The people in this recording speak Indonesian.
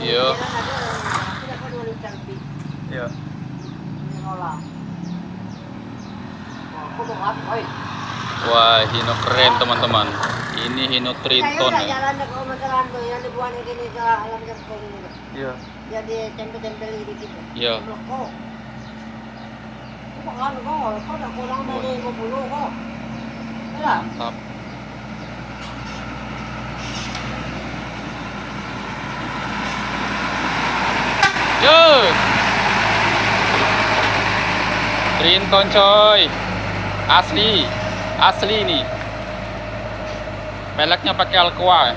Iya. Iya. Wah, Hino keren teman-teman. Ini Hino Triton ya. Iya. Jadi tempel-tempel dikit. Iya. Mantap. Yo. Triton coy. Asli. Asli nih. Peleknya pakai Alcoa.